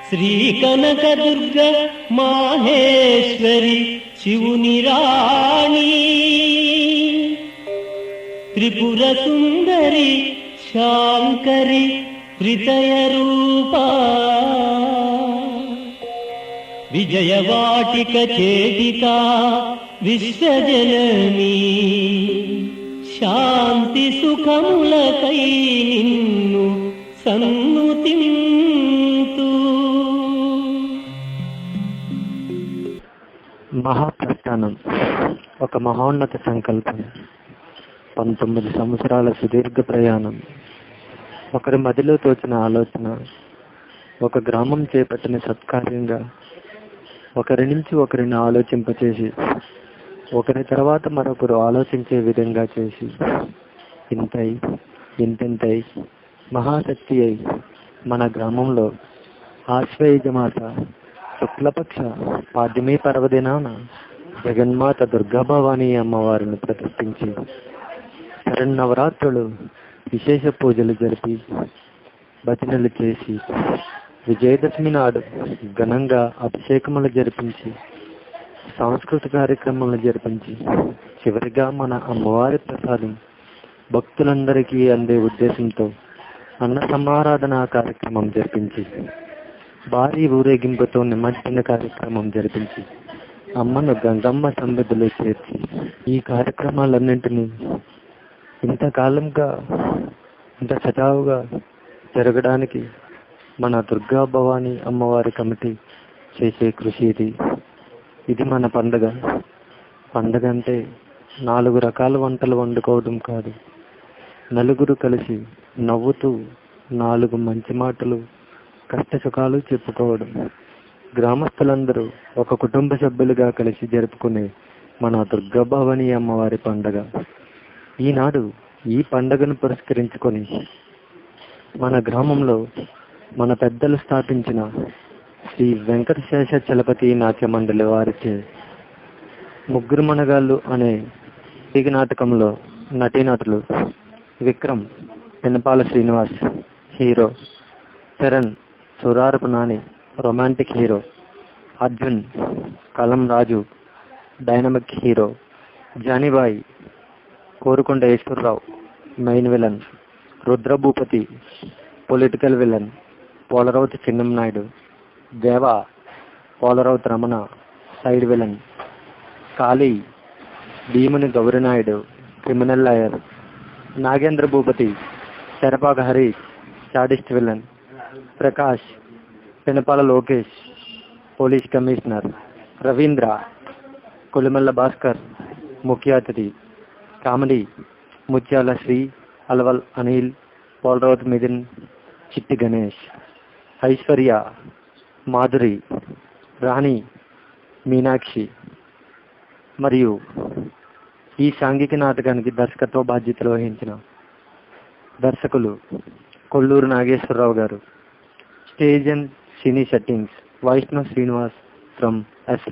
శ్రీ కనకదుర్గ మాహేశ్వరి శివుని రాణి, త్రిపుర సుందరి శాంకరి త్రితయ రూపా, విజయవాటిక చేటికా విశ్వజననీ, శాంతి సుఖములకై నిన్ను సన్నుతింతు. మహాప్రస్థానం ఒక మహోన్నత సంకల్పం. 19 సంవత్సరాల సుదీర్ఘ ప్రయాణం. ఒకరి మదిలో తోచిన ఆలోచన, ఒక గ్రామం చేపట్టిన సత్కార్యంగా, ఒకరి నుంచి ఒకరిని ఆలోచింపచేసి, ఒకరి తర్వాత మరొకరు ఆలోచించే విధంగా చేసి, ఇంతై ఇంతెంతై మహాశక్తి అయి మన గ్రామంలో ఆశ్వయుజమాత శుక్లపక్ష పాడ్యమి పర్వదినాన జగన్మాత దుర్గాభవానీ అమ్మవారిని ప్రతిష్ఠించి శరన్నవరాత్రులు విశేష పూజలు జరిపి, భజనలు చేసి, విజయదశమి నాడు ఘనంగా అభిషేకములు జరిపించి, సాంస్కృతిక కార్యక్రమాలు జరిపించి, చివరిగా మన అమ్మవారి ప్రసాదం భక్తులందరికీ అందే ఉద్దేశంతో అన్న సమారాధన కార్యక్రమం జరిపించి, భారీ ఊరేగింపుతో నిమజ్జన కార్యక్రమం జరిపించి, అమ్మను గంగమ్మ సన్నిధిలో చేర్చి, ఈ కార్యక్రమాలన్నింటినీ ఇంతకాలంగా ఇంత సజావుగా జరగడానికి మన దుర్గా భవానీ అమ్మవారి కమిటీ చేసే కృషి ఇది. ఇది మన పండుగ. పండుగ అంటే 4 రకాల వంటలు వండుకోవడం కాదు, నలుగురు కలిసి నవ్వుతూ 4 మంచి మాటలు కష్ట సుఖాలు చెప్పుకోవడం. గ్రామస్తులందరూ ఒక కుటుంబ సభ్యులుగా కలిసి జరుపుకునే మన దుర్గా భవానీ అమ్మవారి పండుగ. ఈనాడు ఈ పండుగను పురస్కరించుకొని మన గ్రామంలో మన పెద్దలు స్థాపించిన శ్రీ వెంకటశేష చలపతి నాట్య మండలి వారిచే ముగ్గురు మనగాళ్ళు అనే తీగ నాటకంలో నటీనటులు Vikram Pinapala Srinivas hero, Charan Surarapu Nani romantic hero, Arjun Kalam Raju dynamic hero, Janibai Korukonda Eswararao main villain, Rudrabhupathi political villain, Polarouthu Chinnamnaidu, Deva Polarouthu Ramana side villain, Kali Bhimuni Gourinaidu criminal lawyer, Nagendra Bhupathi Sarapaka Hari sadist villain, Prakash Pinapala Lokesh police commissioner, Ravindra Kolimalla Bhaskar ముఖ్య అతిథి, కామెడీ ముత్యాల శ్రీ, అలవల్ అనిల్, పోలరౌతు మిథున్, చిట్టి గణేష్, ఐశ్వర్య మాధురి, రాణి మీనాక్షి. మరియు ఈ సాంఘిక నాటకానికి దర్శకత్వ బాధ్యతలు వహించిన దర్శకులు Kolluru Nageswara Rao. Stage and cine settings Vaishnav Srinivas from yes.